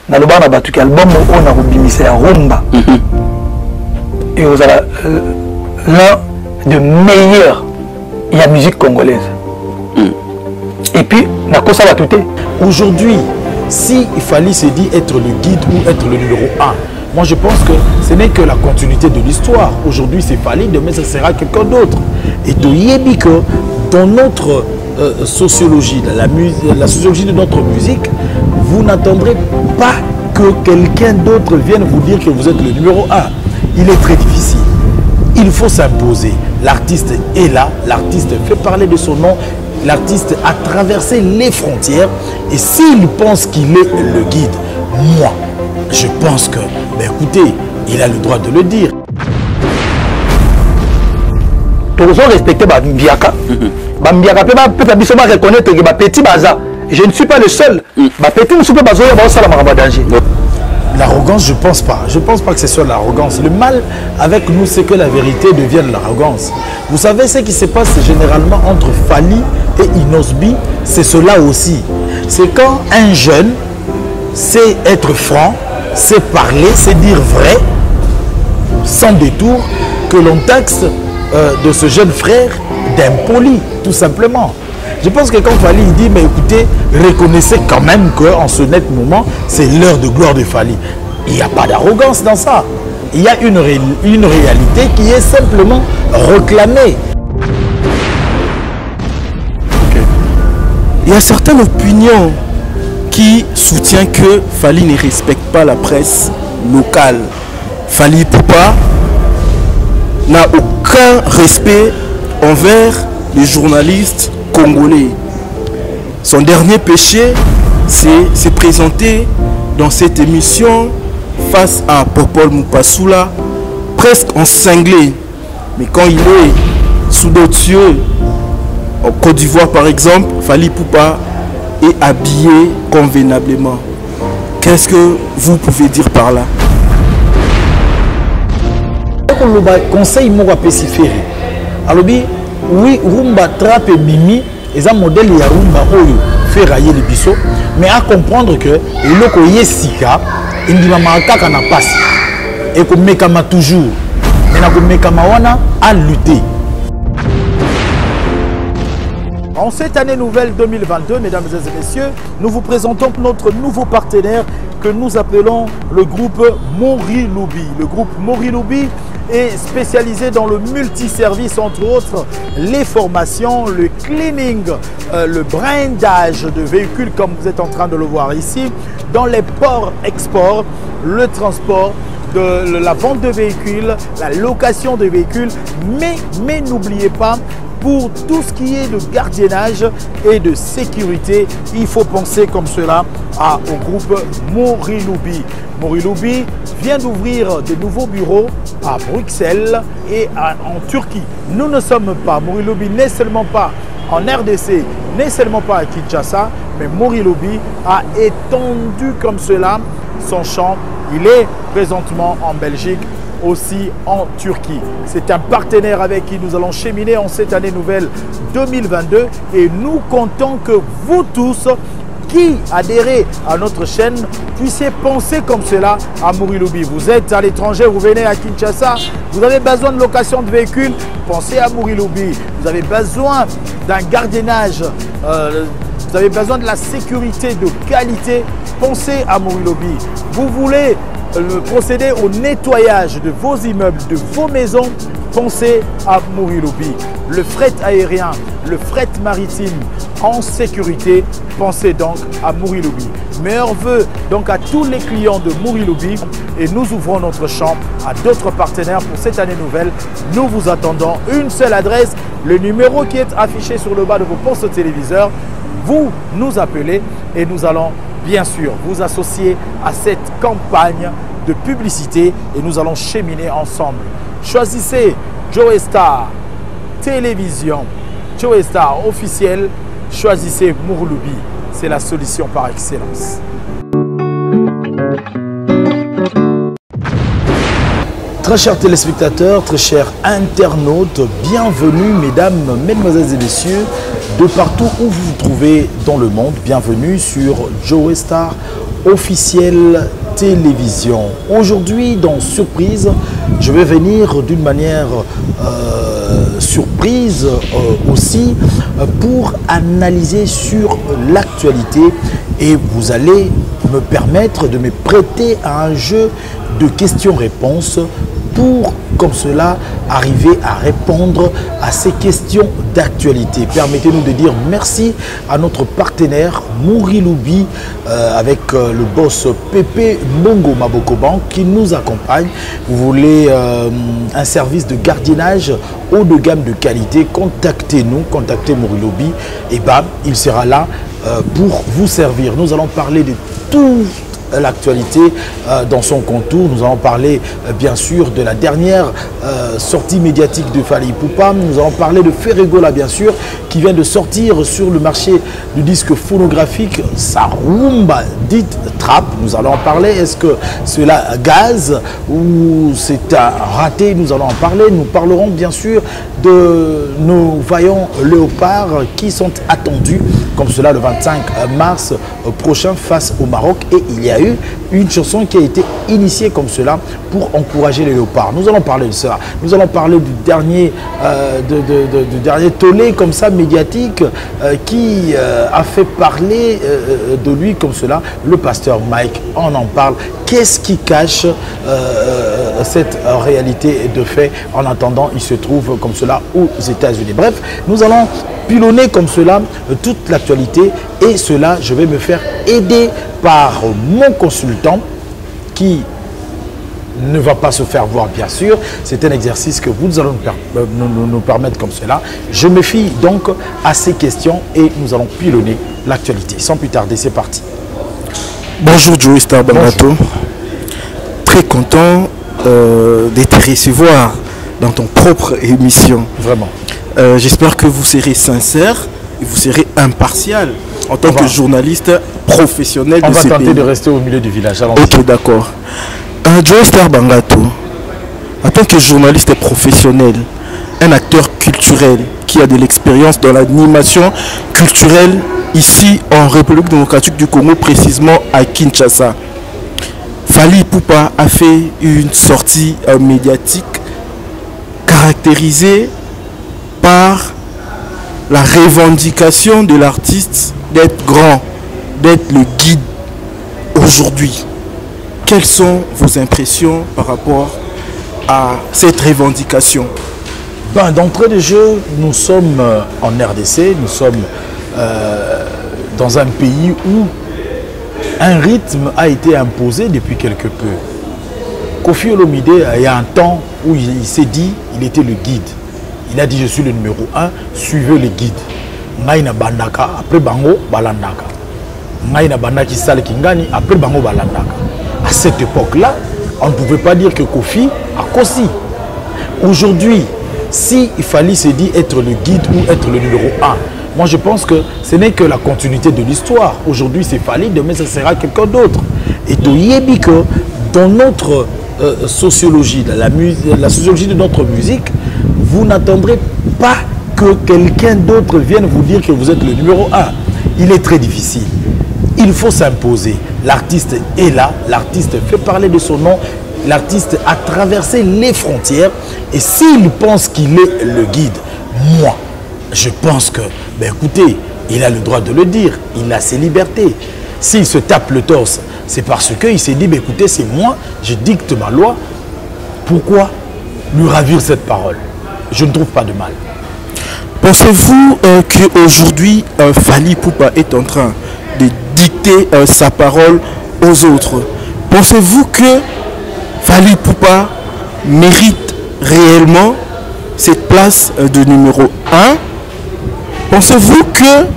naloba na batuki album on a rebimissé à Rumba. Et vous avez l'un des meilleurs il y a musique congolaise. Et puis na kosa va touté. Aujourd'hui, si il fallait se dire être le guide ou être le numéro 1, moi je pense que ce n'est que la continuité de l'histoire. Aujourd'hui c'est Fally, demain ce sera quelqu'un d'autre. Et de Yebi que dans notre sociologie, la sociologie de notre musique, vous n'attendrez pas que quelqu'un d'autre vienne vous dire que vous êtes le numéro 1. Il est très difficile. Il faut s'imposer. L'artiste est là, l'artiste fait parler de son nom, l'artiste a traversé les frontières. Et s'il pense qu'il est le guide, moi, je pense que, ben écoutez, il a le droit de le dire. Tous respecter Bambiaka. Bambiaka peut reconnaître que petit bazar. Je ne suis pas le seul. Petit ne pas danger. L'arrogance, je pense pas. Je pense pas que ce soit l'arrogance. Le mal avec nous, c'est que la vérité devienne l'arrogance. Vous savez ce qui se passe généralement entre Fally et Inosbi, c'est cela aussi. C'est quand un jeune sait être franc, sait parler, sait dire vrai, sans détour, que l'on taxe de ce jeune frère d'impoli, tout simplement. Je pense que quand Fally dit, mais écoutez, reconnaissez quand même qu'en ce net moment, c'est l'heure de gloire de Fally. Il n'y a pas d'arrogance dans ça. Il y a une réalité qui est simplement réclamée. Il y a certaines opinions qui soutiennent que Fally ne respecte pas la presse locale. Fally Ipupa n'a aucun respect envers les journalistes congolais. Son dernier péché, c'est se présenter dans cette émission face à Popol Mupasula, presque en cinglé. Mais quand il est sous d'autres cieux, en Côte d'Ivoire par exemple, Fally Ipupa est habillé convenablement. Qu'est-ce que vous pouvez dire par là? Conseil moi pesiféré. Alors oui, Rumba Trap et Mimi, ils ont un modèle de Rumba Oyo fait railler les bisous, mais à comprendre que le koye sika, il dit maman kaka na passe et que mekama toujours, mais na mekama wana à lutter. En cette année nouvelle 2022, mesdames et messieurs, nous vous présentons notre nouveau partenaire que nous appelons le groupe Moriloubi. Le groupe Moriloubi est spécialisé dans le multiservice, entre autres les formations, le cleaning, le brindage de véhicules comme vous êtes en train de le voir ici, dans les ports-exports, le transport, de la vente de véhicules, la location de véhicules, mais n'oubliez pas, pour tout ce qui est de gardiennage et de sécurité, il faut penser comme cela au groupe Moriloubi. Moriloubi vient d'ouvrir de nouveaux bureaux à Bruxelles et en Turquie. Nous ne sommes pas, Moriloubi n'est seulement pas en RDC, n'est seulement pas à Kinshasa, mais Moriloubi a étendu comme cela son champ. Il est présentement en Belgique, aussi en Turquie. C'est un partenaire avec qui nous allons cheminer en cette année nouvelle 2022 et nous comptons que vous tous qui adhérez à notre chaîne puissiez penser comme cela à Moriloubi. Vous êtes à l'étranger, vous venez à Kinshasa, vous avez besoin de location de véhicules, pensez à Moriloubi. Vous avez besoin d'un gardiennage, vous avez besoin de la sécurité de qualité, pensez à Moriloubi. Vous voulez procéder au nettoyage de vos immeubles, de vos maisons, pensez à Moriloubi. Le fret aérien, le fret maritime en sécurité, pensez donc à Moriloubi. Meilleurs vœux donc à tous les clients de Moriloubi et nous ouvrons notre champ à d'autres partenaires pour cette année nouvelle. Nous vous attendons. Une seule adresse, le numéro qui est affiché sur le bas de vos postes téléviseurs. Vous nous appelez et nous allons bien sûr vous associer à cette campagne de publicité et nous allons cheminer ensemble. Choisissez Joe Star Télévision, Joe Star officiel, choisissez Moriloubi, c'est la solution par excellence. Très chers téléspectateurs, très chers internautes, bienvenue mesdames, mesdemoiselles et messieurs, de partout où vous vous trouvez dans le monde. Bienvenue sur Joe Star officielle télévision. Aujourd'hui, dans Surprise, je vais venir d'une manière surprise aussi pour analyser sur l'actualité et vous allez me permettre de me prêter à un jeu de questions-réponses pour, comme cela, arriver à répondre à ces questions d'actualité. Permettez-nous de dire merci à notre partenaire Mouri Loubi avec le boss Pépé Mbongo Mabokoban qui nous accompagne. Vous voulez un service de gardiennage haut de gamme de qualité, contactez-nous, contactez Mouri Loubi et bam, il sera là pour vous servir. Nous allons parler de tout l'actualité dans son contour. Nous allons parler bien sûr de la dernière sortie médiatique de Fally Ipupa. Nous allons parler de Ferregola bien sûr qui vient de sortir sur le marché du disque phonographique sa rumba dite trap. Nous allons en parler. Est-ce que cela gaz ou c'est un raté? Nous allons en parler. Nous parlerons bien sûr de nos vaillants léopards qui sont attendus comme cela le 25 mars prochain face au Maroc et il y a eu une chanson qui a été initiée comme cela pour encourager les léopards. Nous allons parler de ça. Nous allons parler du dernier tollé comme ça médiatique qui a fait parler de lui comme cela. Le pasteur Mike, on en parle. Qu'est-ce qui cache cette réalité de fait? En attendant, il se trouve comme cela aux États-Unis. Bref, nous allons pilonner comme cela toute l'actualité et cela, je vais me faire aider par mon consultant qui ne va pas se faire voir bien sûr. C'est un exercice que vous allez nous permettre comme cela. Je me fie donc à ces questions et nous allons pilonner l'actualité. Sans plus tarder, c'est parti. Bonjour Joey Star Bangato. Très content de te recevoir dans ton propre émission. Vraiment. J'espère que vous serez sincère et vous serez impartial en tant que journaliste professionnel de ce pays. On va tenter de rester au milieu du village. Ok, d'accord. Joey Star Bangato, en tant que journaliste professionnel, un acteur culturel qui a de l'expérience dans l'animation culturelle ici en République démocratique du Congo, précisément à Kinshasa, Fally Ipupa a fait une sortie médiatique caractérisée par la revendication de l'artiste d'être grand, d'être le guide aujourd'hui. Quelles sont vos impressions par rapport à cette revendication? D'entrée de jeu, nous sommes en RDC, nous sommes dans un pays où un rythme a été imposé depuis quelque peu. Koffi Olomide, il y a un temps où il s'est dit, il était le guide. Il a dit, je suis le numéro 1, suivez le guide. Ngaïna bandaka, après bango, balandaka. Ngaïna bandaki sale kingani, après bango, balandaka. À cette époque-là, on ne pouvait pas dire que Koffi a Kossi. Aujourd'hui, si il fallait se dire être le guide ou être le numéro 1, moi je pense que ce n'est que la continuité de l'histoire. Aujourd'hui c'est Fally, demain ça sera quelqu'un d'autre. Et Toyebi que dans notre sociologie, la sociologie de notre musique, vous n'attendrez pas que quelqu'un d'autre vienne vous dire que vous êtes le numéro 1. Il est très difficile. Il faut s'imposer. L'artiste est là, l'artiste fait parler de son nom, l'artiste a traversé les frontières et s'il pense qu'il est le guide, moi, je pense que, écoutez, il a le droit de le dire, il a ses libertés. S'il se tape le torse, c'est parce qu'il s'est dit, écoutez, c'est moi, je dicte ma loi. Pourquoi lui ravir cette parole? Je ne trouve pas de mal. Pensez-vous qu'aujourd'hui, Fally Ipupa est en train de dicter sa parole aux autres? Pensez-vous que Fally Ipupa mérite réellement cette place de numéro 1? Pensez-vous que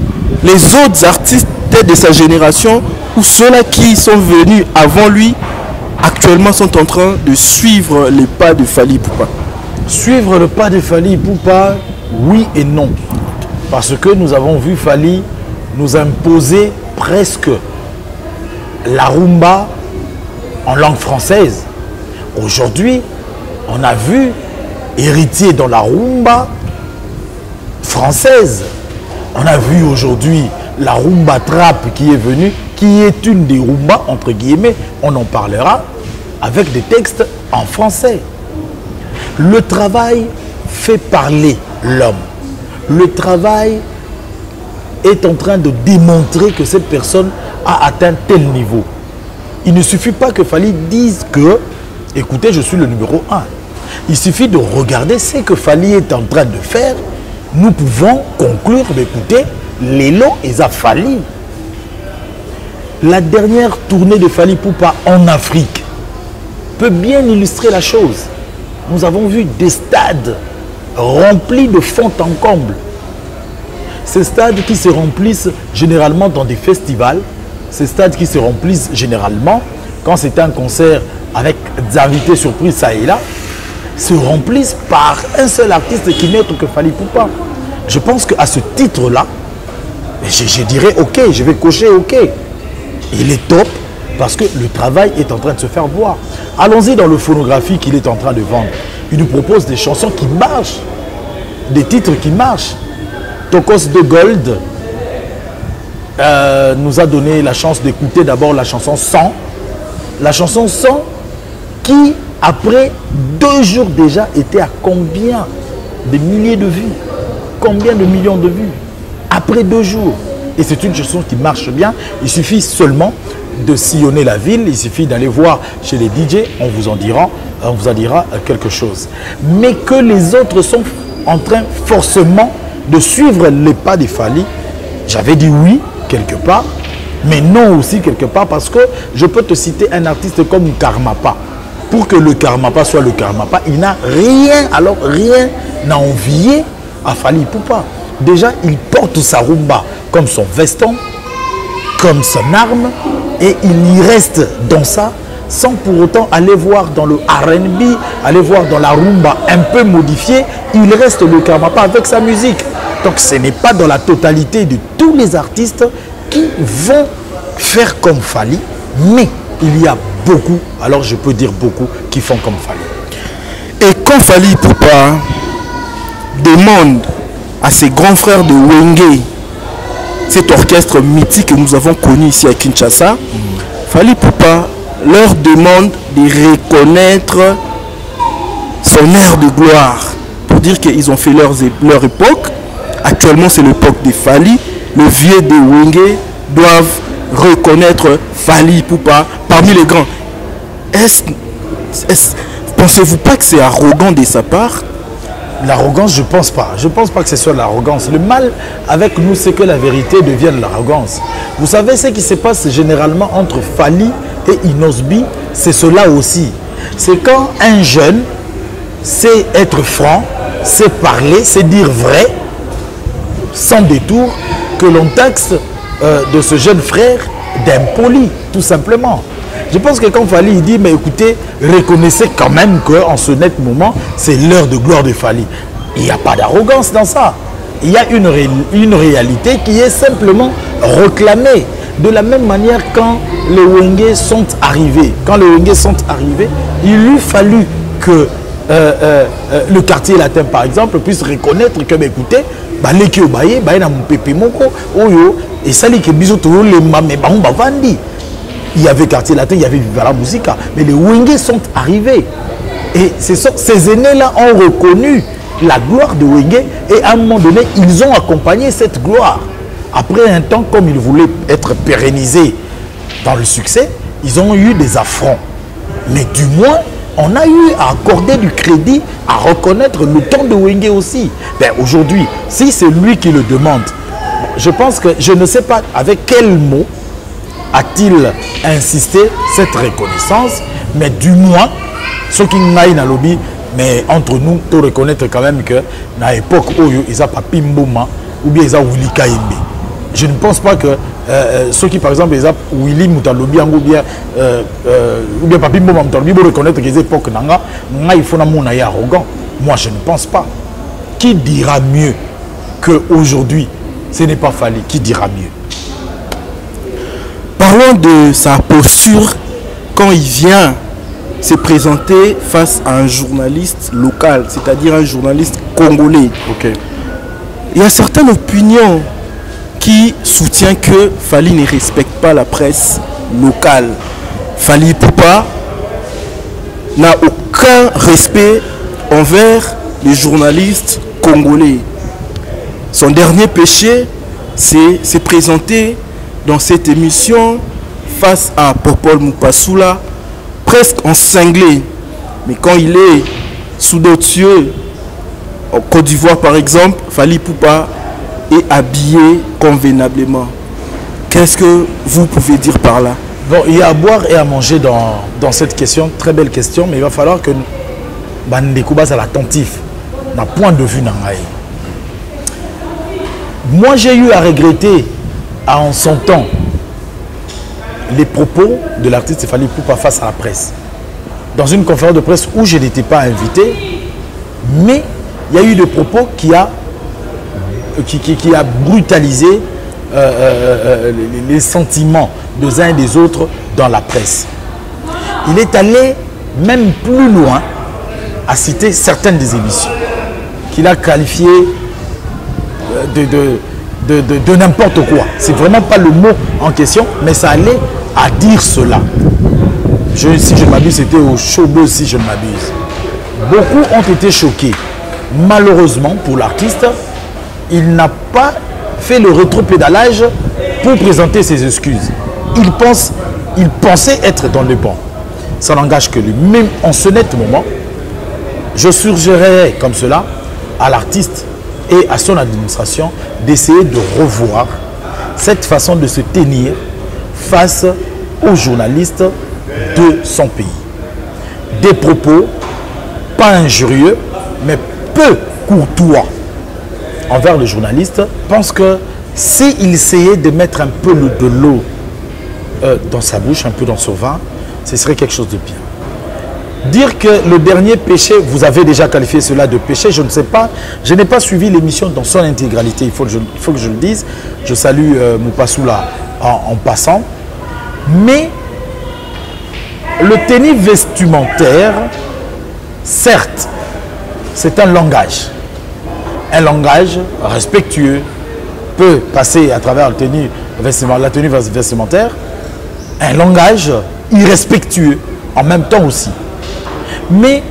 les autres artistes de sa génération ou ceux-là qui sont venus avant lui actuellement sont en train de suivre les pas de Fally Ipupa? Suivre le pas de Fally Ipupa, oui et non. Parce que nous avons vu Fally nous imposer presque la rumba en langue française. Aujourd'hui, on a vu héritier dans la rumba française. On a vu aujourd'hui la rumba trap qui est venue, qui est une des rumbas, entre guillemets, on en parlera, avec des textes en français. Le travail fait parler l'homme. Le travail est en train de démontrer que cette personne a atteint tel niveau. Il ne suffit pas que Fally dise que, écoutez, je suis le numéro 1. Il suffit de regarder ce que Fally est en train de faire. Nous pouvons conclure, écoutez, Lelo et Fally. La dernière tournée de Fally Ipupa en Afrique peut bien illustrer la chose. Nous avons vu des stades remplis de fond en comble. Ces stades qui se remplissent généralement dans des festivals, ces stades qui se remplissent généralement quand c'est un concert avec des invités surprises ça et là, se remplissent par un seul artiste qui n'est autre que Fally Ipupa. Je pense qu'à ce titre-là, je dirais ok, je vais cocher ok. Il est top parce que le travail est en train de se faire voir. Allons-y dans le phonographie qu'il est en train de vendre. Il nous propose des chansons qui marchent, des titres qui marchent. Tokos de Gold nous a donné la chance d'écouter d'abord la chanson 100. La chanson 100 qui, après 2 jours déjà, était à combien de milliers de vues? Combien de millions de vues? Après 2 jours. Et c'est une chanson qui marche bien. Il suffit seulement de sillonner la ville. Il suffit d'aller voir chez les DJ. On vous en dira quelque chose. Mais que les autres sont en train forcément de suivre les pas des Fally. J'avais dit oui, quelque part. Mais non aussi, quelque part. Parce que je peux te citer un artiste comme Karmapa. Pour que le Karmapa soit le Karmapa, il n'a rien, alors rien à envier à Fally Ipupa. Déjà, il porte sa rumba comme son veston, comme son arme, et il y reste dans ça, sans pour autant aller voir dans le R&B, aller voir dans la rumba un peu modifiée. Il reste le Karmapa avec sa musique. Donc ce n'est pas dans la totalité de tous les artistes qui vont faire comme Fally, mais il y a beaucoup, alors je peux dire beaucoup, qui font comme Fally. Et quand Fally Ipupa demande à ses grands frères de Wenge, cet orchestre mythique que nous avons connu ici à Kinshasa, Fally Ipupa leur demande de reconnaître son air de gloire, pour dire qu'ils ont fait leur époque. Actuellement, c'est l'époque de Fally. Le vieux de Wenge doivent reconnaître Fally Ipupa parmi les grands. Pensez-vous pas que c'est arrogant de sa part? L'arrogance, je pense pas. Je pense pas que ce soit l'arrogance. Le mal avec nous, c'est que la vérité devienne l'arrogance. Vous savez ce qui se passe généralement entre Fally et Inosbi, c'est cela aussi. C'est quand un jeune sait être franc, sait parler, sait dire vrai, sans détour, que l'on taxe de ce jeune frère d'impoli, tout simplement. Je pense que quand Fally il dit, mais écoutez, reconnaissez quand même qu'en ce net moment, c'est l'heure de gloire de Fally. Il n'y a pas d'arrogance dans ça. Il y a une réalité qui est simplement réclamée. De la même manière, quand les Wenge sont arrivés, il eût fallu que le quartier latin, par exemple, puisse reconnaître que, mais écoutez, il y avait quartier latin, il y avait Viva la Musica, mais les Wenge sont arrivés. Et ces aînés-là ont reconnu la gloire de Wenge et à un moment donné, ils ont accompagné cette gloire. Après un temps, comme ils voulaient être pérennisés dans le succès, ils ont eu des affronts. Mais du moins, on a eu à accorder du crédit, à reconnaître le temps de Wenge aussi. Ben, aujourd'hui, si c'est lui qui le demande, je pense que je ne sais pas avec quel mot a-t-il insisté cette reconnaissance, mais du moins, ce qui n'a pas lobby, mais entre nous, il faut reconnaître quand même que dans l'époque où il y a Papi Mboma ou bien il y a Willy Kaimbe. Je ne pense pas que ceux qui, par exemple, ils ont Willy Moutalobi ou bien Papi Mboma Moutalobi pour reconnaître que les époques il faut être arrogant. Moi, je ne pense pas. Qui dira mieux qu'aujourd'hui, ce n'est pas Fally? Qui dira mieux? Parlons de sa posture quand il vient se présenter face à un journaliste local, c'est-à-dire un journaliste congolais. Okay. Il y a certaines opinions qui soutient que Fally ne respecte pas la presse locale. Fally Ipupa n'a aucun respect envers les journalistes congolais. Son dernier péché, c'est se présenter dans cette émission face à Popol Mupasula, presque en cinglé. Mais quand il est sous d'autres cieux, en Côte d'Ivoire par exemple, Fally Ipupa est habillé convenablement. Qu'est-ce que vous pouvez dire par là? Bon, il y a à boire et à manger dans cette question, très belle question, mais il va falloir que Bandekouba soit attentif, d'un point de vue Nangaï. Moi, j'ai eu à regretter, en son temps, les propos de l'artiste Fally Ipupa face à la presse. Dans une conférence de presse où je n'étais pas invité, mais il y a eu des propos qui a brutalisé les sentiments des uns et des autres dans la presse. Il est allé même plus loin à citer certaines des émissions qu'il a qualifiées de n'importe quoi. C'est vraiment pas le mot en question, mais ça allait à dire cela. Si je ne m'abuse, c'était au Showbuzz, si je ne m'abuse. Beaucoup ont été choqués. Malheureusement pour l'artiste, il n'a pas fait le rétropédalage pour présenter ses excuses. Il pensait être dans le bon. Ça n'engage que lui. Même en ce net moment, je suggérerais comme cela à l'artiste et à son administration d'essayer de revoir cette façon de se tenir face aux journalistes de son pays. Des propos pas injurieux, mais peu courtois envers le journaliste. Je pense que s'il essayait de mettre un peu de l'eau dans sa bouche, un peu dans son vin, ce serait quelque chose de bien. Dire que le dernier péché, vous avez déjà qualifié cela de péché, je ne sais pas. Je n'ai pas suivi l'émission dans son intégralité, il faut que je le dise. Je salue Mupasula en passant. Mais le tennis vestimentaire, certes, c'est un langage. Un langage respectueux peut passer à travers la tenue vestimentaire. Un langage irrespectueux en même temps aussi. Mais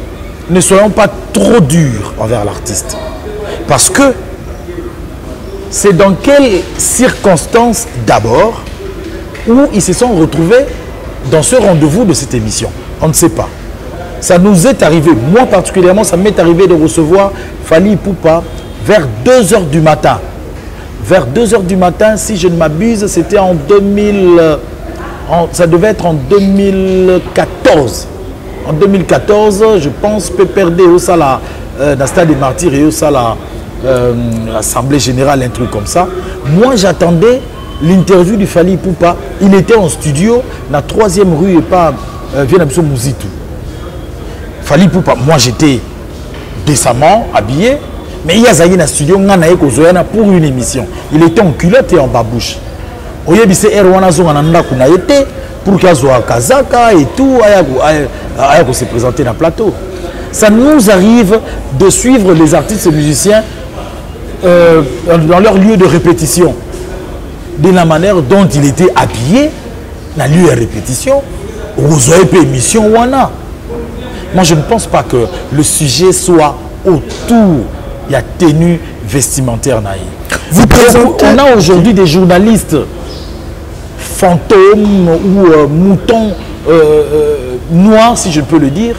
ne soyons pas trop durs envers l'artiste. Parce que c'est dans quelles circonstances d'abord où ils se sont retrouvés dans ce rendez-vous de cette émission. On ne sait pas. Ça nous est arrivé, moi particulièrement, ça m'est arrivé de recevoir Fally Ipupa vers 2 h du matin. Vers 2 h du matin, si je ne m'abuse, c'était en 2000... ça devait être en 2014. En 2014, je pense, PPRD au Sala, dans le stade des Martyrs et au Sala, l'Assemblée Générale, un truc comme ça. Moi, j'attendais l'interview du Fally Ipupa. Il était en studio, dans la 3e rue et pas Vienamso Mouzitou. Fally Ipupa, moi j'étais décemment habillé, mais il y a Zayi dans le studio, pour une émission. Il était en culotte et en babouche. Oyebise Erwana Zongananda kuna été pour qu'il soit Kazaka et tout, ayako se présenter dans le plateau. Ça nous arrive de suivre les artistes et musiciens dans leur lieu de répétition. De la manière dont il était habillé dans le lieu de répétition, aux émissions Wana. Moi, je ne pense pas que le sujet soit autour de la tenue vestimentaire naïve. On a aujourd'hui des journalistes fantômes ou moutons noirs, si je peux le dire,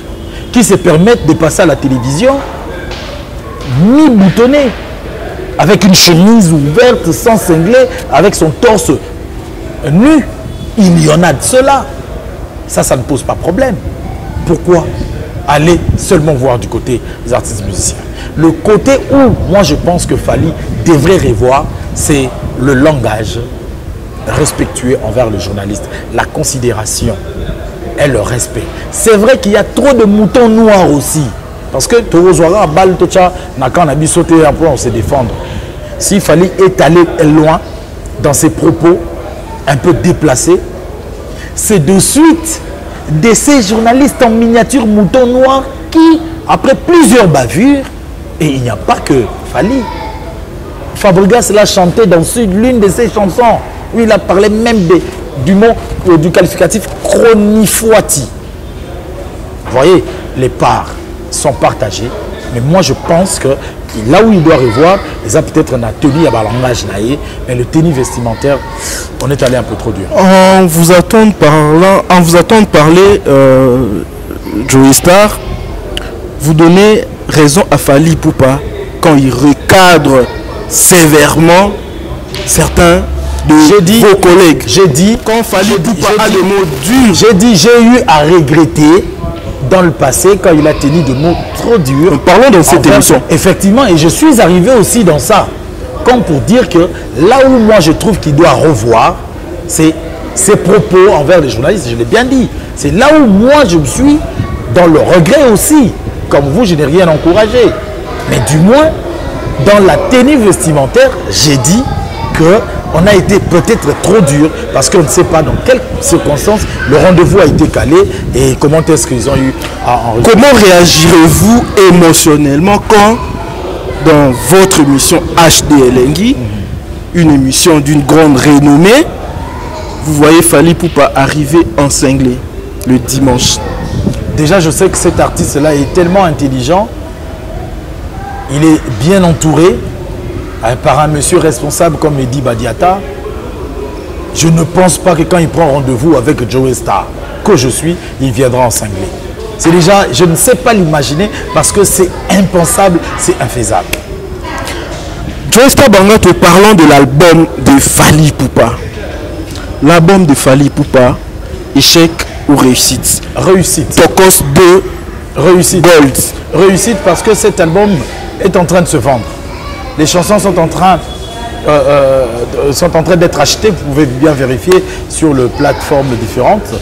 qui se permettent de passer à la télévision mi-boutonné, avec une chemise ouverte, sans cingler, avec son torse nu. Il y en a de cela. Ça ne pose pas problème. Pourquoi aller seulement voir du côté des artistes musiciens? Le côté où, moi je pense que Fally devrait revoir, c'est le langage respectueux envers le journaliste, la considération et le respect. C'est vrai qu'il y a trop de moutons noirs aussi, parce que Torozwara, Bal, Tocha, Nakan, Nabi sauté pour se défendre. Si Fally est allé loin dans ses propos un peu déplacés, c'est de suite de ces journalistes en miniature moutons noirs qui, après plusieurs bavures, et il n'y a pas que Fally, Fabregas l'a chanté dans l'une de ses chansons, où il a parlé même du mot, du qualificatif chronifouati. Vous voyez, les parts sont partagées, mais moi je pense que là où il doit revoir, ils ont peut-être un tenue à langage naïe, mais le tenue vestimentaire, on est allé un peu trop dur. En vous attendant parler, Joey Star, vous donnez raison à Fally Ipupa quand il recadre sévèrement certains de vos collègues. J'ai dit, quand Fally Ipupa a des mots durs, j'ai dit, j'ai eu à regretter dans le passé quand il a tenu des mots trop durs. Parlons dans cette émission. Effectivement, et je suis arrivé aussi dans ça, comme pour dire que là où moi je trouve qu'il doit revoir, c'est ses propos envers les journalistes, je l'ai bien dit. C'est là où moi je me suis dans le regret aussi. Comme vous, je n'ai rien encouragé. Mais du moins, dans la tenue vestimentaire, j'ai dit qu'on a été peut-être trop dur parce qu'on ne sait pas dans quelles circonstances le rendez-vous a été calé et comment est-ce qu'ils ont eu à enregistrer. Comment réagirez-vous émotionnellement quand, dans votre émission HD Elengi, une émission d'une grande renommée, vous voyez Fally Ipupa arriver en cinglé le dimanche? Déjà, je sais que cet artiste-là est tellement intelligent. Il est bien entouré par un monsieur responsable comme Mehdi Badiata. Je ne pense pas que quand il prend rendez-vous avec Joey Star, que je suis, il viendra en cinglé. C'est déjà, je ne sais pas l'imaginer parce que c'est impensable, c'est infaisable. Joey Star Bangato, parlons de l'album de Fally Ipupa. L'album de Fally Ipupa, échec ou réussite? Réussite. Tokos 2, réussite. Gold. Réussite parce que cet album est en train de se vendre. Les chansons sont en train d'être achetées. Vous pouvez bien vérifier sur les plateformes différentes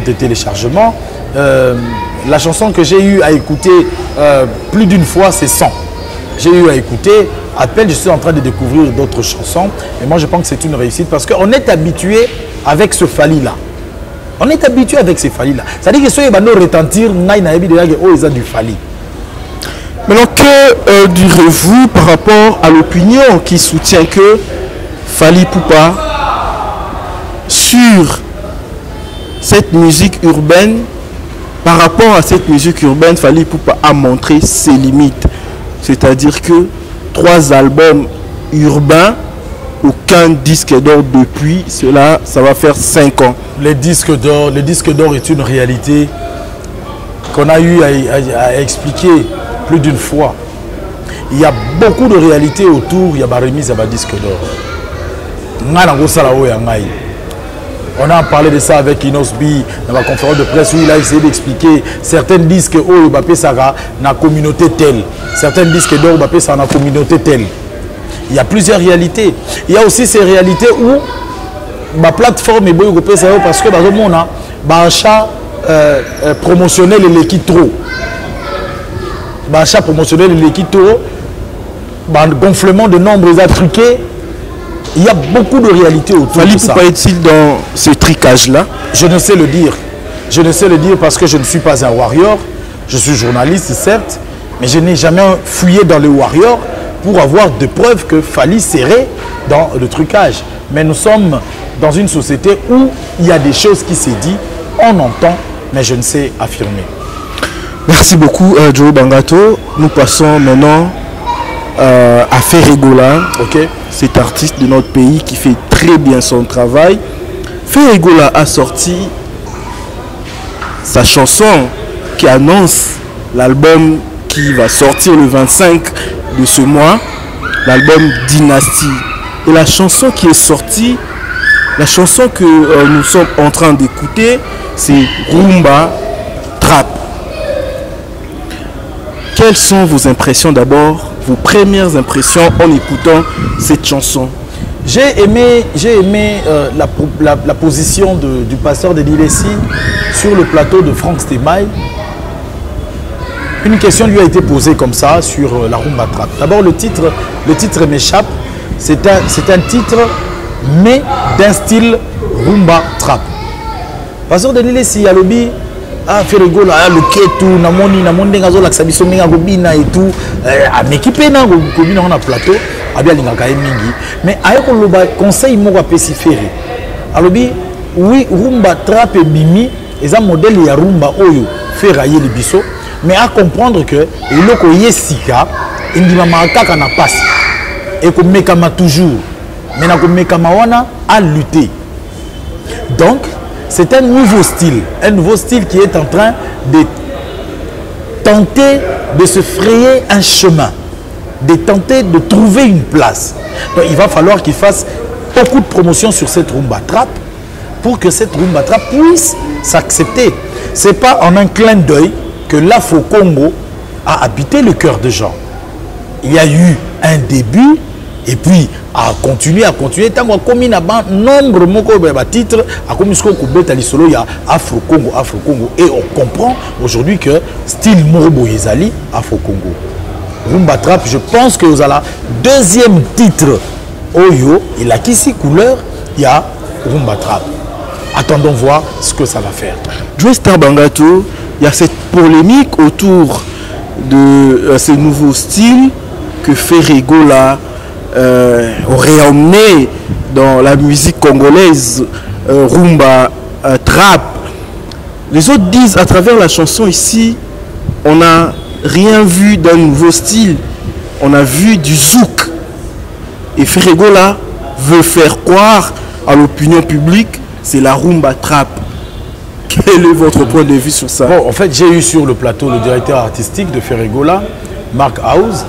de téléchargement. La chanson que j'ai eu à écouter plus d'une fois, c'est 100. J'ai eu à écouter. À peine je suis en train de découvrir d'autres chansons. Et moi, je pense que c'est une réussite parce qu'on est habitué avec ce Fally-là. On est habitué avec ces Fally-là. C'est-à-dire que ceux qui vont retentir, ils ont du Fally. Maintenant, que direz-vous par rapport à l'opinion qui soutient que Fally Ipupa, sur cette musique urbaine, par rapport à cette musique urbaine, Fally Ipupa a montré ses limites. C'est-à-dire que 3 albums urbains, aucun disque d'or depuis, cela, ça va faire 5 ans. Le disque d'or est une réalité qu'on a eu à expliquer plus d'une fois. Il y a beaucoup de réalités autour, il y a la remise à la disque d'or. On a parlé de ça avec Inosbi dans la conférence de presse où il a essayé d'expliquer certains disques où il y a la communauté telle, certains disques d'or où il y a la communauté telle. Il y a plusieurs réalités. Il y a aussi ces réalités où la plateforme est bonne parce que on a un achat promotionnel et l'équipe trop. Achat promotionnel et l'équipe trop, gonflement de nombre truqués. Il y a beaucoup de réalités autour de ça. Fally Ipupa est-il dans ce tricage-là? Je ne sais le dire. Je ne sais le dire parce que je ne suis pas un warrior. Je suis journaliste, certes, mais je n'ai jamais fouillé dans les warriors pour avoir de preuves que Fally serait dans le trucage. Mais nous sommes dans une société où il y a des choses qui se disent, on entend, mais je ne sais affirmer. Merci beaucoup, Joey Bangato. Nous passons maintenant à Ferregola, cet artiste de notre pays qui fait très bien son travail. Ferregola a sorti sa chanson qui annonce l'album qui va sortir le 25 de ce mois, l'album Dynasty. Et la chanson qui est sortie, la chanson que nous sommes en train d'écouter, c'est Rumba Trap. Quelles sont vos impressions d'abord, vos premières impressions en écoutant cette chanson? J'ai aimé la position du pasteur de l'ILESI sur le plateau de Franck Stemail. Une question lui a été posée comme ça sur la Rumba Trap. D'abord le titre m'échappe. C'est un titre mais d'un style Rumba Trap. Pasteur de l'ILESI a lobby. Ah, Ferregola, le ketu, namoni ngazo la biso menga gobina et tout. À m'équiper na gobina on a plateau. abi alingaka ye mingi mais aye koloba conseil moko apesi Ferry alobi oui rumba trap et bimi eza modèle ya rumba oyo Ferry ayeli biso mais à comprendre que eloko ye sika indimama kaka na passe et ko mekama toujours mais na ko mekama wana à lutter. Donc c'est un nouveau style qui est en train de tenter de se frayer un chemin, de tenter de trouver une place. Donc il va falloir qu'il fasse beaucoup de promotion sur cette rumba trap pour que cette rumba trap puisse s'accepter. C'est pas en un clin d'œil que l'Afro-Congo a habité le cœur des gens. Il y a eu un début et puis à continuer. Tant qu'on a mis nombre de titres, à comme il y a Afro-Congo. Et on comprend aujourd'hui que style Morobo Yezali, Afro-Congo. Rumba Trap, je pense que vous avez deuxième titre. Oyo, il a qu'ici couleur, il y a Rumba Trap. Attendons voir ce que ça va faire. Joe Star Bangato, il y a cette polémique autour de ces nouveaux styles que Ferry Gola aurait emmené dans la musique congolaise, rumba, trap. Les autres disent à travers la chanson ici, on n'a rien vu d'un nouveau style, on a vu du zouk. Et Ferry Gola veut faire croire à l'opinion publique, c'est la rumba trap. Quel est votre point de vue sur ça? Bon, en fait, j'ai eu sur le plateau le directeur artistique de Ferry Gola, Mark House.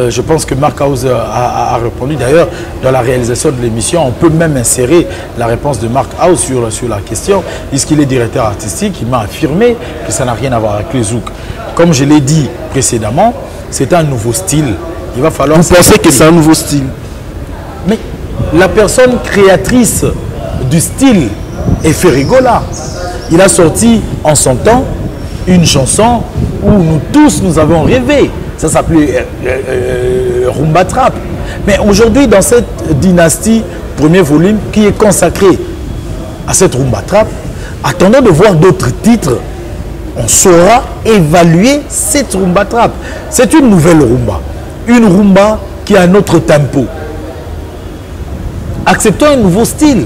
Je pense que Mark House a répondu. D'ailleurs, dans la réalisation de l'émission, on peut même insérer la réponse de Mark House sur la question. Puisqu'il est directeur artistique, il m'a affirmé que ça n'a rien à voir avec le zouk. Comme je l'ai dit précédemment, c'est un nouveau style. Il va falloir... Vous pensez que c'est un nouveau style? Mais la personne créatrice du style est Ferry Gola. Il a sorti en son temps une chanson où nous tous nous avons rêvé. Ça s'appelait Rumba Trap. Mais aujourd'hui, dans cette dynastie, premier volume, qui est consacré à cette Rumba Trap, attendons de voir d'autres titres. On saura évaluer cette Rumba Trap. C'est une nouvelle rumba. Une rumba qui a un autre tempo. Acceptons un nouveau style.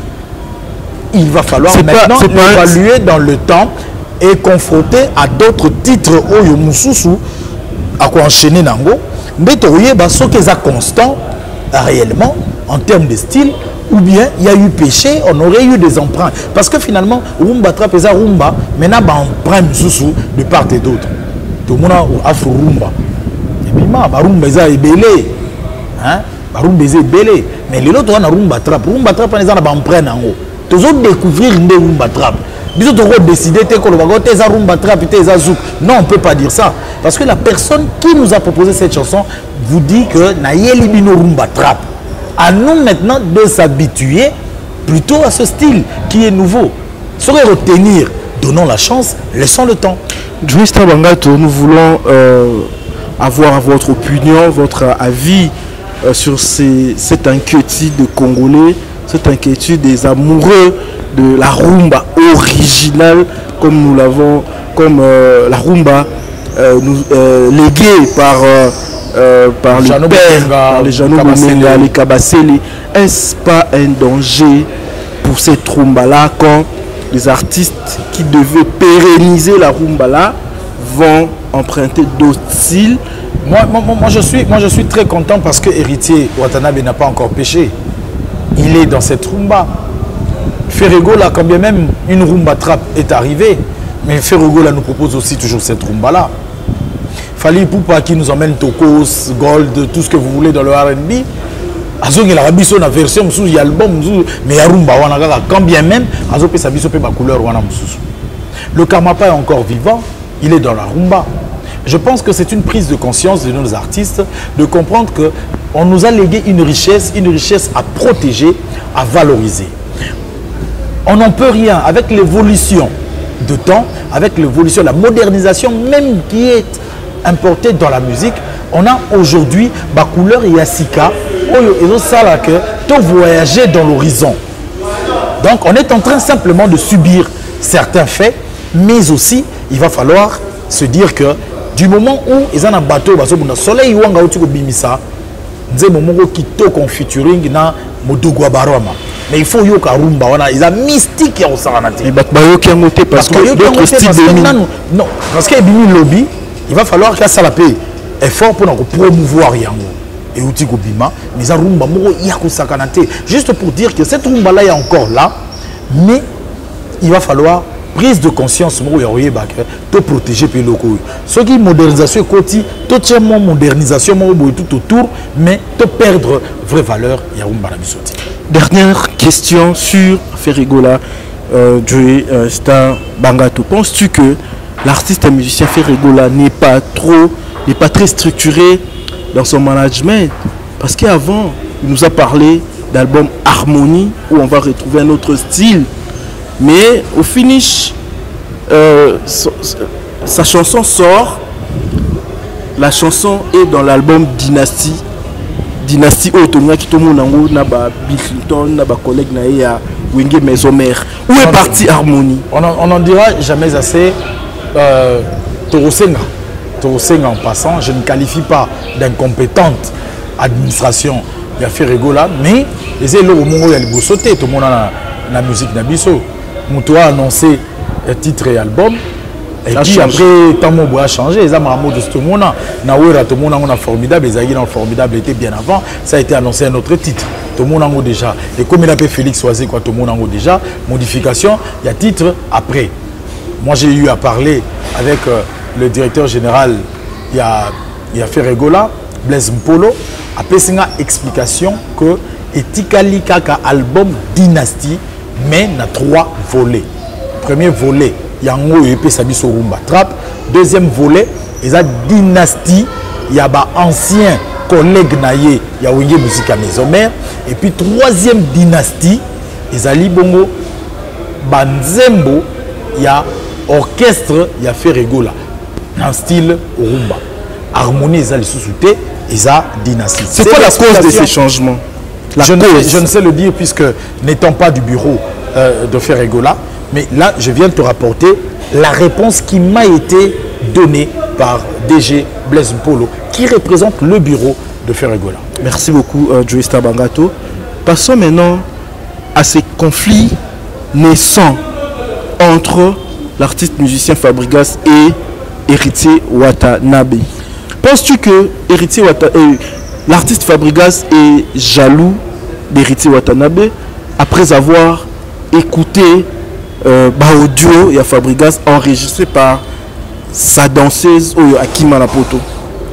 Il va falloir maintenant l'évaluer dans le temps et confronter à d'autres titres Oyo Mususu à quoi enchaîner Nango. Mais tu vois, ce qui est constant réellement en termes de style, ou bien il y a eu péché, on aurait eu des emprunts. Parce que finalement, Rumba Trap et Rumba, maintenant, on emprunts Mususu de part et d'autre. Tout le monde a Afro Rumba. Et puis, Rumba est belé. Rumba est belé. Mais les autres, on a Rumba Trap. Rumba Trap, on a emprunts Nango. Tu vas découvrir une Rumba Trap. Nous avons décidé que Rumba Trap et Zouk. Non, on ne peut pas dire ça. Parce que la personne qui nous a proposé cette chanson vous dit que Nayeli Bino Rumba Trap. À nous maintenant de s'habituer plutôt à ce style qui est nouveau. Saurait retenir, donnons la chance, laissons le temps. Joe Star Bangato, nous voulons avoir votre opinion, votre avis sur cette inquiétude de Congolais, cette inquiétude des amoureux de la rumba originale, comme nous l'avons, comme la rumba léguée par le père, par les Jeannot Bomenga, les Kabasele. Est-ce pas un danger pour cette rumba-là quand les artistes qui devaient pérenniser la rumba-là vont emprunter d'autres styles? Moi, je suis très content parce que Héritier Watanabe n'a pas encore péché. Il est dans cette rumba. Ferry Gola, quand bien même une rumba trap est arrivée, mais Ferry Gola nous propose aussi toujours cette rumba-là. Fally Poupa qui nous emmène Tokos, Gold, tout ce que vous voulez dans le R&B. Il a la version de l'album, mais il y a rumba, quand bien même, couleur. Le Kamapa est encore vivant, il est dans la rumba. Je pense que c'est une prise de conscience de nos artistes de comprendre qu'on nous a légué une richesse à protéger, à valoriser. On n'en peut rien avec l'évolution de temps, avec l'évolution, la modernisation même qui est importée dans la musique. On a aujourd'hui la couleur Yassika, et ça là que tout voyager dans l'horizon. Donc on est en train simplement de subir certains faits, mais aussi il va falloir se dire que du moment où ils ont un bateau, le soleil ou un bimisa, nzembo moko kitoko en featuring na Modogo Baroma. Mais il faut yoka rumba wana ils a mystique ya osaranate. Mais bayoki ngote parce que d'autres styles de non parce que bini lobby il va falloir qu'à ça la paix effort pour nous promouvoir yango et outil kobima mais ça rumba moko ya kosakanate juste pour dire que cette rumba là est encore là mais il va falloir prise de conscience moko ya oyeba que to protéger pe loko ce qui modernisation côté totalement modernisation moko tout autour mais to perdre vraie valeur ya rumba na bisoti. Dernière question sur Ferregola, Joey Star Bangato. Penses-tu que l'artiste et musicien Ferregola n'est pas très structuré dans son management? Parce qu'avant, il nous a parlé d'album Harmonie où on va retrouver un autre style. Mais au finish, sa chanson sort. La chanson est dans l'album Dynastie. Dynastie Otonia qui tombe nango na ba Bill Clinton na ba collègue na ya Wenge Mesomer. Où est parti Harmonie? On n'en dira jamais assez. Torosenga en passant, je ne qualifie pas d'incompétente administration il a fait Ferregola, mais les élèves au Mongo il a sauté tout le monde la musique d'Abisso. Mouto a annoncé le titre et album. Et puis après, tant que a changé, les amours de tout le monde, tout le monde a formidable, les aguilles formidable était bien avant, ça a été annoncé un autre titre. Tout le monde a déjà. Et comme il a fait Félix Oisé, tout le monde a déjà, modification, il y a titre après. Moi j'ai eu à parler avec le directeur général, il y a Ferregola, Blaise Mpolo, après c'est une explication que Etikali Kaka album Dynastie, mais il y a 3 volets. Premier volet, Yango Epe Sabiso Rumba Trap. Deuxième volet, il y a Dynastie, il y a ancien collègue naïe, il y a Wenge Musique à Mesomer. Et puis troisième Dynastie, il y a Libongo, Banzembo, il y a orchestre, il y a Ferregola, dans le style Rumba. Harmonie, il y a les sous-soutés, il y a Dynastie. C'est quoi la cause de ces changements? Je ne sais le dire puisque n'étant pas du bureau de Ferregola, mais là, je viens de te rapporter la réponse qui m'a été donnée par DG Blaise Mpolo, qui représente le bureau de Ferregola. Merci beaucoup, Joey Star Bangato. Passons maintenant à ces conflits naissants entre l'artiste musicien Fabregas et Héritier Watanabe. Penses-tu que l'artiste Fabregas est jaloux d'Héritier Watanabe après avoir écouté audio et Fabregas enregistré par sa danseuse Akima Lapoto?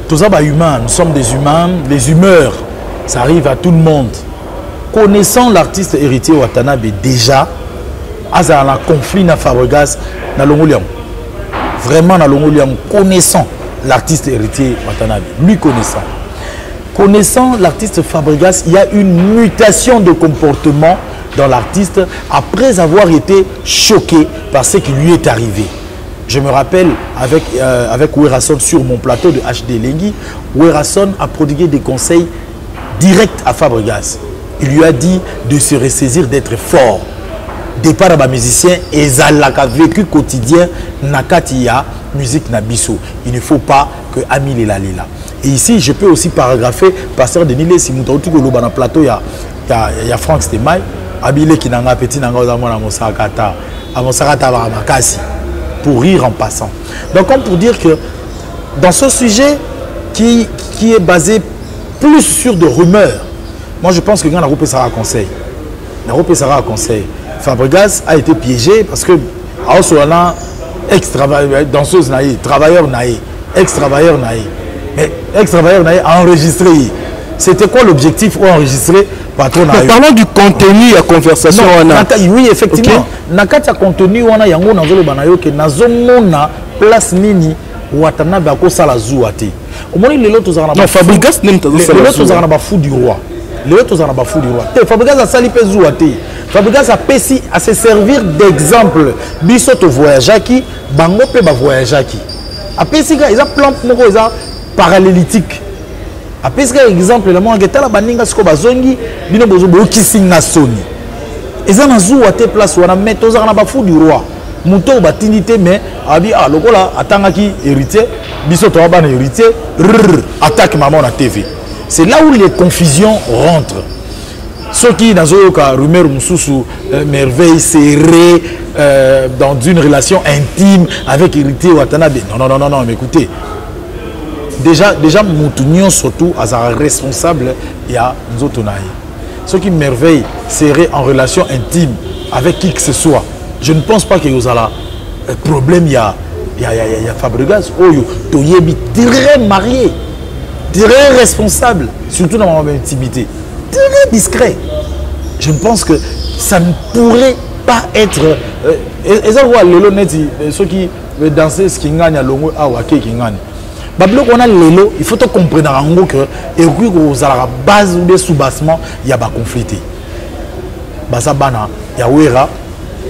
Tout ça, humain, nous sommes des humains, les humeurs, ça arrive à tout le monde. Connaissant l'artiste Héritier Watanabe déjà, à un conflit na Fabregas na Longoliam. Vraiment na Longoliam, connaissant l'artiste Héritier Watanabe, lui connaissant. Connaissant l'artiste Fabregas, il y a une mutation de comportement dans l'artiste après avoir été choqué par ce qui lui est arrivé. Je me rappelle avec Werason sur mon plateau de HD Lengui, Werason a prodigué des conseils directs à Fabregas. Il lui a dit de se ressaisir, d'être fort. Départ à musicien et Zalaka vécu quotidien Nakatia musique Nabiso. Il ne faut pas que Amil est là. Et ici, je peux aussi paragrapher Pasteur Denis Simouta tout le dans plateau il y a Franck Stemay, Abile qui n'a petit n'a pas Mosakata, à Mosakata Makasi pour rire en passant. Donc comme pour dire que dans ce sujet qui est basé plus sur de rumeurs, moi je pense que quand la groupe sera conseil. La groupe sera conseil. Fabregas a été piégé parce que danseuse naïe, travailleur naïe, ex-travailleur naïe. Mais ex-travailleur naïe a enregistré. C'était quoi l'objectif pour enregistrer patron naïe? Parlons du contenu à conversation. Oui, effectivement. Nakati a contenu wana yango nazolo banayo ke nazomona place nini Watanabe akosala zuate. Omoni lelo tozana ba Fabregas nem tozana ba fou du roi. Lelo tozana ba fou du roi. Fabregas a sali pe zuate. Fabregas a péci à se servir d'exemple. Biso to voyageaki, bango pe ba voyageaki. A péci ils a plan moko ils a parallélitique. A péci exemple le mo ngetala baninga siko bazongi bino bozo bo kisinga soni. Ils ont zuate place wana mais tozana ba fou du roi. Muto batinité mais abi ah lokola atangaki héritier biso to bana héritier attaque maman na TV. c'est là où les confusions rentrent. Ceux qui dans un rumeur sous merveille serrée dans une relation intime avec Héritier Watanabe. Non, mais écoutez. Déjà Moutounion surtout à sa responsable il y a Nzotonaï. Ceux qui merveille serrée en relation intime avec qui que ce soit. Je ne pense pas qu'il y a un problème. Il y a Fabregas, Toyebi, très marié, très responsable, surtout dans mon intimité, très discret. Je pense que ça ne pourrait pas être. Et ça, ceux qui veulent danser ce qui gagne à l'ongo, à Wake qui gagne. Bablo qu'on a l'élo, il faut comprendre que et puis à la base des sous-bassements, il y a pas conflit. Basabana, il y a Ouera.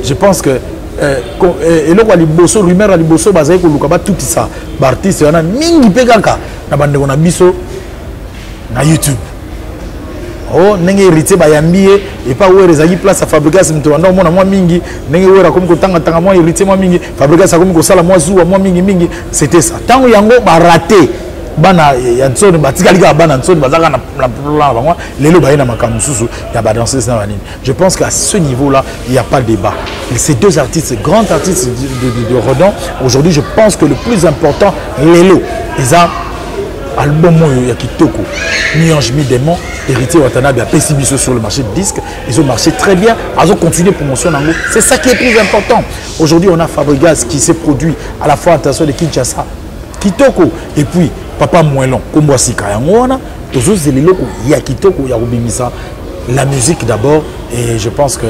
Je pense que et là les bosso rumeur les bosso basé ko lukaba tout ça. Artiste on a mingi pekaka na bande on a biso na YouTube. Oh nenge héritier bayambi et pas où rezaki place à Fabregas mtwanda mona moi mingi nenge wera comme ko tanga moi héritier moi mingi Fabregas comme ko sala moi zuwa moi mingi c'était ça tango yango ba raté bana ya ntsoni batikali ka bana ntsoni bazaka na plan bango lelo bayina makamu susu ya ba danser ça vanine. Je pense qu'à ce niveau là il n'y a pas de débat. Et ces deux artistes grands artistes de Rodon aujourd'hui je pense que le plus important lelo ils ont album ya kitoko mi ange mi démon Héritier Watanabe a pessimiste sur le marché de disques, ils ont marché très bien, ils ont continué promotion en anglais. C'est ça qui est plus important. Aujourd'hui, on a Fabregas qui s'est produit à la fois attention de Kinshasa, Kitoko, et puis Papa Moellon, Komboasika, Yangwana, tous autres éléments, il y a Kitoko, il y a Rubimisa. La musique d'abord, et je pense que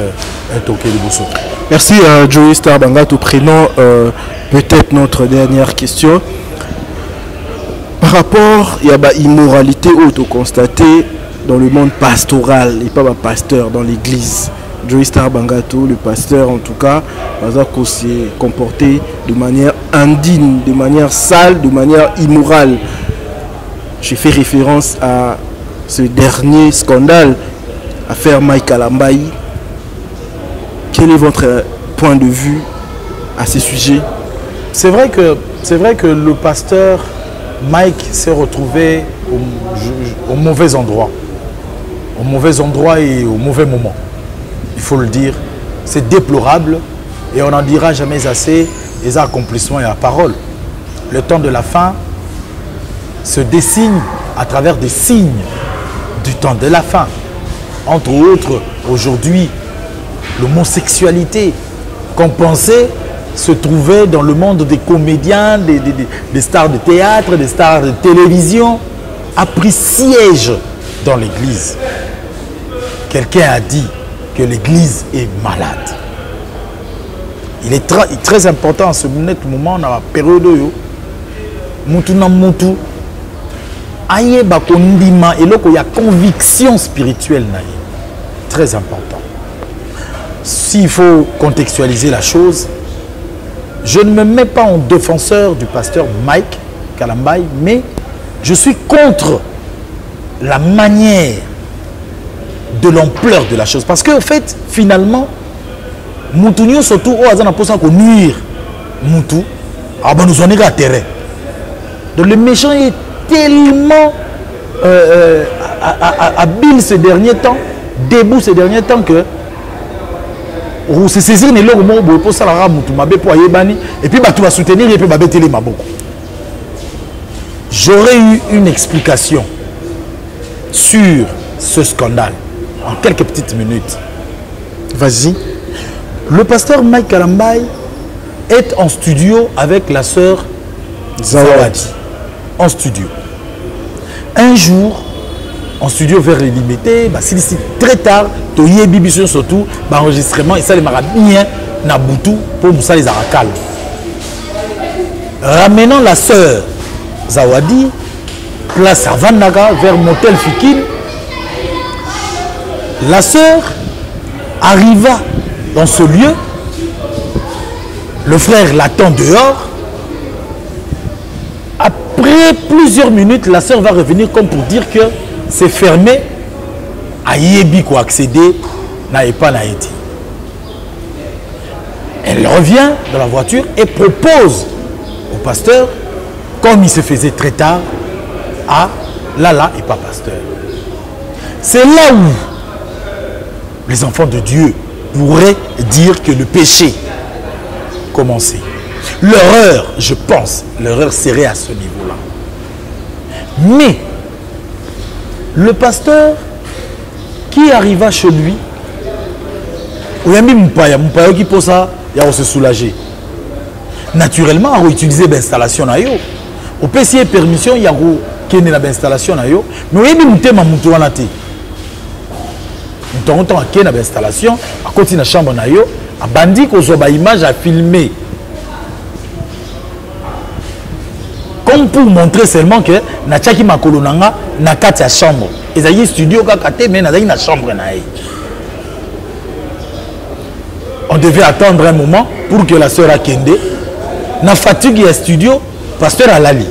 Toké de Bosso. Merci Joey Star Bangato. Prenons peut-être notre dernière question. Par rapport à l'immoralité auto-constatée dans le monde pastoral et pas pasteur dans l'église. Joey Star Bangato, le pasteur en tout cas, s'est comporté de manière indigne, de manière sale, de manière immorale. J'ai fait référence à ce dernier scandale, affaire Mike Kalambayi. Quel est votre point de vue à ce sujet? C'est vrai que le pasteur Mike s'est retrouvé au mauvais endroit. Au mauvais endroit et au mauvais moment. Il faut le dire. C'est déplorable et on n'en dira jamais assez les accomplissements et la parole. Le temps de la fin se dessine à travers des signes du temps de la fin. Entre autres, aujourd'hui, l'homosexualité qu'on pensait se trouvait dans le monde des comédiens, des stars de théâtre, des stars de télévision, a pris siège dans l'église. Quelqu'un a dit que l'église est malade. Il est très important en ce moment, dans la période où mutu na mutu aye bakondima et là il y a conviction spirituelle très important. S'il faut contextualiser la chose, je ne me mets pas en défenseur du pasteur Mike Kalambayi, mais je suis contre la manière de l'ampleur de la chose. Parce qu'en fait, finalement, Moutounio surtout, on a pour ça qu'on nuire Moutou, nous en est à terrain. Donc le méchant est tellement habile ces derniers temps, debout ces derniers temps que ou se saisir les logs pour ça la Moutou mabé pour Ayebani et puis tu vas soutenir et puis babé télé maboko. J'aurais eu une explication sur ce scandale en quelques petites minutes. Vas-y. Le pasteur Mike Kalambayi est en studio avec la sœur Zawadi. En studio. Un jour, en studio vers les limités, c'est très tard, Toye Bibision surtout, enregistrement, et ça les marabien Nabutu pour ça les arakal. Ramenant la sœur Zawadi, place à Vandaga vers Motel Fikine, la sœur arriva dans ce lieu, le frère l'attend dehors. Après plusieurs minutes, la sœur va revenir comme pour dire que c'est fermé. Ayebi ko accéder n'a pas été. Elle revient dans la voiture et propose au pasteur, comme il se faisait très tard, à Lala n'est pas pasteur. C'est là où les enfants de Dieu pourraient dire que le péché commençait. L'erreur, je pense, l'erreur serait à ce niveau-là. Mais le pasteur qui arriva chez lui, il y a mis Moupaya qui pour ça, il va se soulager. Naturellement, il va utiliser l'installation. Au PCA permission, il y a l'installation. Mais il y a mis Moutema Moutouanate. Nous avons une installation, à côté de la chambre, à bandi qu'on soit image à filmer. Comme pour montrer seulement que na tchaki makolonanga na kati ya chambre. Et ça y est studio kakate mais na na chambre na. On devait attendre un moment pour que la sœur Akende na fatigue ya studio pasteur Alali.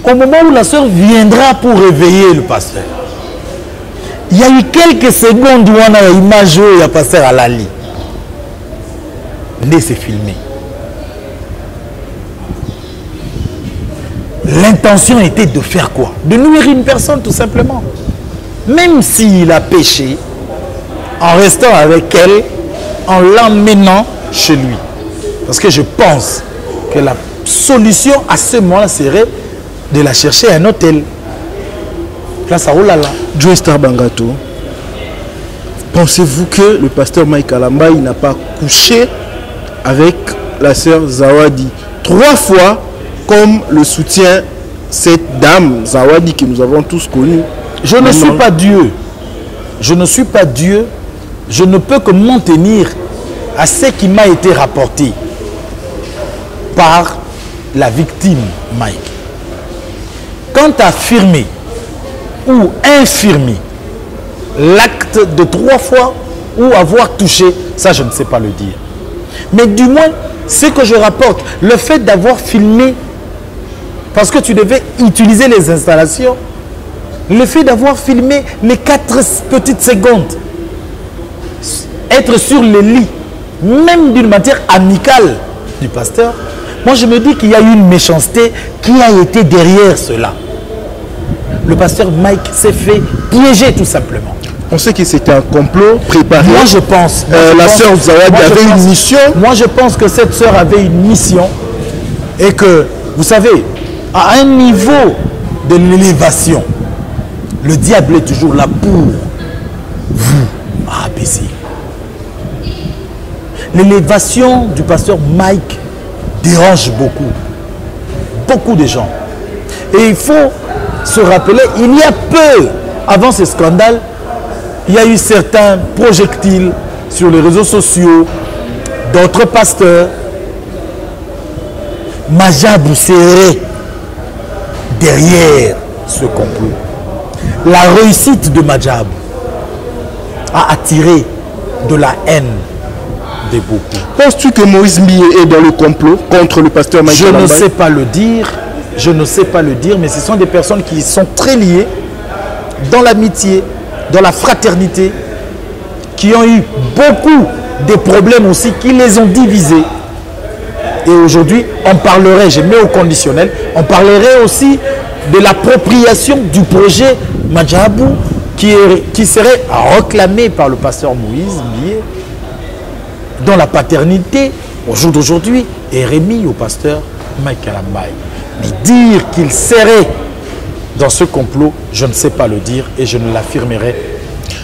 Au moment où la sœur viendra pour réveiller le pasteur, il y a eu quelques secondes où on a l'image où il y a pasteur Alali. Laissez filmer. L'intention était de faire quoi? De nuire une personne tout simplement. Même s'il a péché, en restant avec elle, en l'emmenant chez lui. Parce que je pense que la solution à ce moment-là serait de la chercher à un hôtel. Place à Olala. Joe Star Bangato, pensez-vous que le pasteur Mike Alamba n'a pas couché avec la sœur Zawadi 3 fois comme le soutient cette dame Zawadi que nous avons tous connue? Je ne suis pas Dieu. Je ne suis pas Dieu. Je ne peux que m'en tenir à ce qui m'a été rapporté par la victime Mike. Quant à affirmer ou infirmer l'acte de 3 fois ou avoir touché, ça je ne sais pas le dire. Mais du moins, ce que je rapporte, le fait d'avoir filmé, parce que tu devais utiliser les installations, le fait d'avoir filmé les 4 petites secondes, être sur le lit, même d'une matière amicale du pasteur, moi je me dis qu'il y a eu une méchanceté qui a été derrière cela. Le pasteur Mike s'est fait piéger tout simplement. On sait que c'était un complot préparé. Moi je pense. La sœur Zawadi avait une mission. Moi je pense que cette sœur avait une mission et que, vous savez, à un niveau de l'élévation, le diable est toujours là pour vous rabaisser. L'élévation du pasteur Mike dérange beaucoup de gens. Et il faut se rappeler, il y a peu avant ce scandale, il y a eu certains projectiles sur les réseaux sociaux d'autres pasteurs. Majabou serait derrière ce complot. La réussite de Majabou a attiré de la haine de beaucoup. Penses-tu que Moïse Mbié est dans le complot contre le pasteur Mike Alamba? Je ne sais pas le dire. Je ne sais pas le dire, mais ce sont des personnes qui sont très liées dans l'amitié, dans la fraternité, qui ont eu beaucoup de problèmes aussi, qui les ont divisés. Et aujourd'hui, on parlerait, je mets au conditionnel, on parlerait aussi de l'appropriation du projet Majabou qui serait réclamé par le pasteur Moïse Mbié, dont la paternité, au jour d'aujourd'hui, est remise au pasteur Mike Alamba. Mais dire qu'il serait dans ce complot, je ne sais pas le dire et je ne l'affirmerai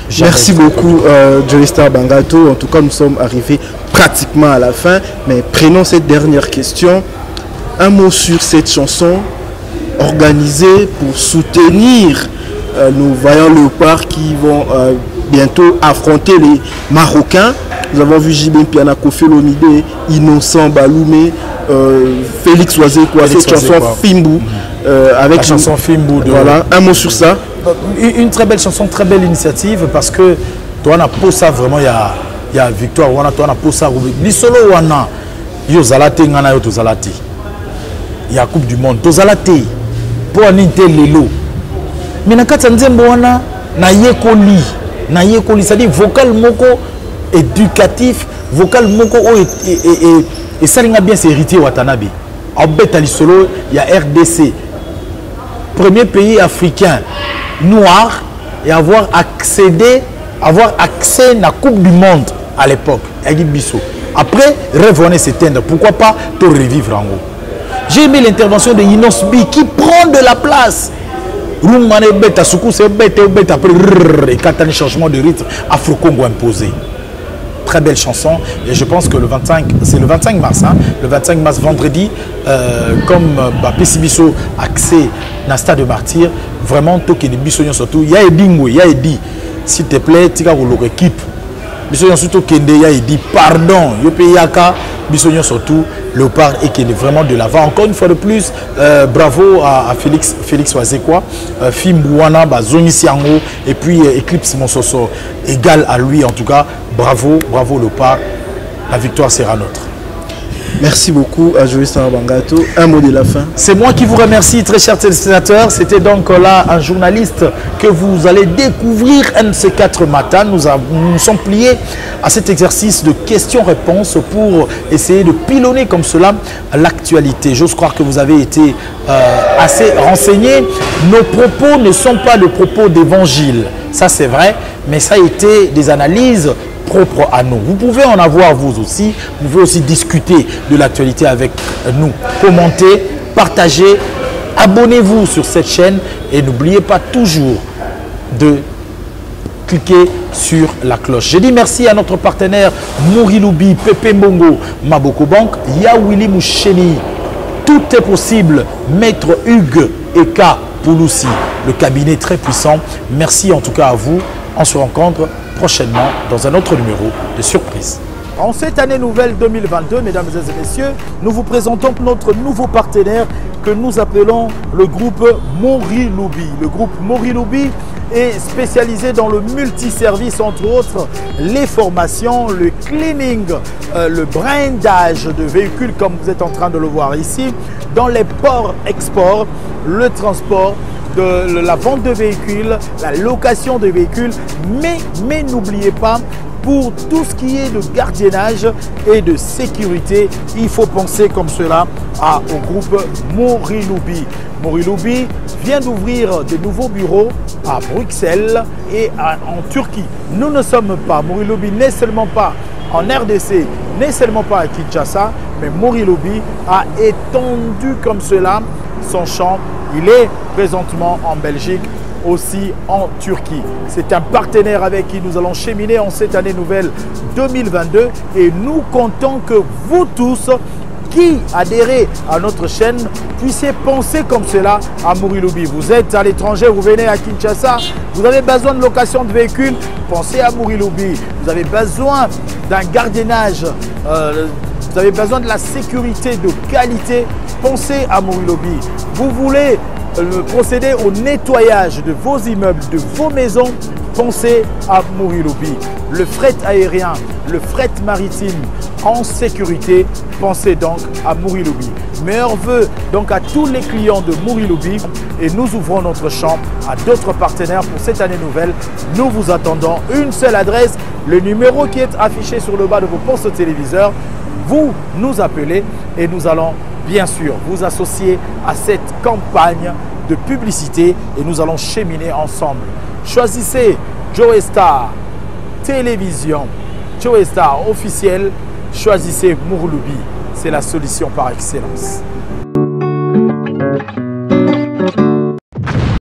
jamais. Merci beaucoup, Joe Star Bangato. En tout cas, nous sommes arrivés pratiquement à la fin. Mais prenons cette dernière question. Un mot sur cette chanson organisée pour soutenir nos vaillants léopards qui vont bientôt affronter les Marocains. Nous avons vu Jibin Piana, Kofi Olomide, Innocent Baloumé, Félix Oisé, cette chanson Fimbu. Avec la chanson Fimbu. Voilà, un mot sur ça. Une très belle chanson, très belle initiative parce que toi, on a pour ça vraiment, il y a victoire, on a pour ça. L'isolo, on a Yozalate, Ngana Yotozalate. Il y a Coupe du Monde, Tozalate, pour un lelo. Mais na Katsanzembo, on a na yekoli, c'est-à-dire vocal moko éducatif, vocal moko et ça, il a bien c'est héritier Watanabe. En bête à l'isolo, il y a RDC. premier pays africain noir et avoir accès à la Coupe du Monde à l'époque. Après, revenez s'éteindre. Pourquoi pas te revivre en haut. J'ai aimé l'intervention de Inos B qui prend de la place. Roumane bête, Soukou c'est bête, après et quand un changement de rythme afro-congo imposé. Très belle chanson et je pense que c'est le 25 mars, hein, le 25 mars vendredi, comme Pessibiso accès dans Stade de Martyr, vraiment toqué de Bissonion surtout, il y a Edingo, il y a Edi, s'il te plaît, tika ou l'équipe. Bissonion surtout Kende, il y a Edi, pardon, Yopeyaka, Bissonion surtout, Léopard et qui est vraiment de l'avant. Encore une fois de plus, bravo à Félix Wazekwa, Fimbouana, Zoni Siango et puis Eclipse Monsoso, égal à lui en tout cas. Bravo, bravo Léopard, la victoire sera nôtre. Merci beaucoup à Joël Sarabangato. Un mot de la fin. C'est moi qui vous remercie, très chers téléspectateurs. C'était donc là un journaliste que vous allez découvrir un de ces 4 matins. Nous sommes pliés à cet exercice de questions-réponses pour essayer de pilonner comme cela l'actualité. J'ose croire que vous avez été assez renseignés. Nos propos ne sont pas le propos d'évangile. Ça, c'est vrai, mais ça a été des analyses propre à nous. Vous pouvez en avoir vous aussi. Vous pouvez aussi discuter de l'actualité avec nous. Commentez, partagez, abonnez-vous sur cette chaîne et n'oubliez pas toujours de cliquer sur la cloche. Je dis merci à notre partenaire Moriloubi, Pepe Mbongo, Maboko Bank, Yawili Moucheni. Tout est possible. Maître Hugues Eka Pouloussi, le cabinet très puissant. Merci en tout cas à vous. On se rencontre prochainement dans un autre numéro de Surprise. En cette année nouvelle 2022, mesdames et messieurs, nous vous présentons notre nouveau partenaire que nous appelons le groupe Moriloubi. Le groupe Moriloubi est spécialisé dans le multiservice, entre autres les formations, le cleaning, le brandage de véhicules comme vous êtes en train de le voir ici, dans les ports-exports, le transport, de la vente de véhicules, la location de véhicules, mais n'oubliez pas, pour tout ce qui est de gardiennage et de sécurité, il faut penser comme cela au groupe Moriloubi. Moriloubi vient d'ouvrir de nouveaux bureaux à Bruxelles et en Turquie. Nous ne sommes pas, Moriloubi n'est seulement pas en RDC, n'est seulement pas à Kinshasa, mais Moriloubi a étendu comme cela son champ. Il est présentement en Belgique, aussi en Turquie. C'est un partenaire avec qui nous allons cheminer en cette année nouvelle 2022 et nous comptons que vous tous qui adhérez à notre chaîne puissiez penser comme cela à Moriloubi. Vous êtes à l'étranger, vous venez à Kinshasa, vous avez besoin de location de véhicules, pensez à Moriloubi. Vous avez besoin d'un gardiennage, vous avez besoin de la sécurité de qualité, pensez à Moriloubi. Vous voulez procéder au nettoyage de vos immeubles, de vos maisons, pensez à Moriloubi. Le fret aérien, le fret maritime en sécurité, pensez donc à Moriloubi. Meilleurs vœux donc à tous les clients de Moriloubi et nous ouvrons notre champ à d'autres partenaires pour cette année nouvelle. Nous vous attendons. Une seule adresse, le numéro qui est affiché sur le bas de vos postes téléviseurs. Vous nous appelez et nous allons bien sûr vous associer à cette campagne de publicité et nous allons cheminer ensemble. Choisissez Joe Star Télévision, Joe Star officiel, choisissez Moriloubi, c'est la solution par excellence.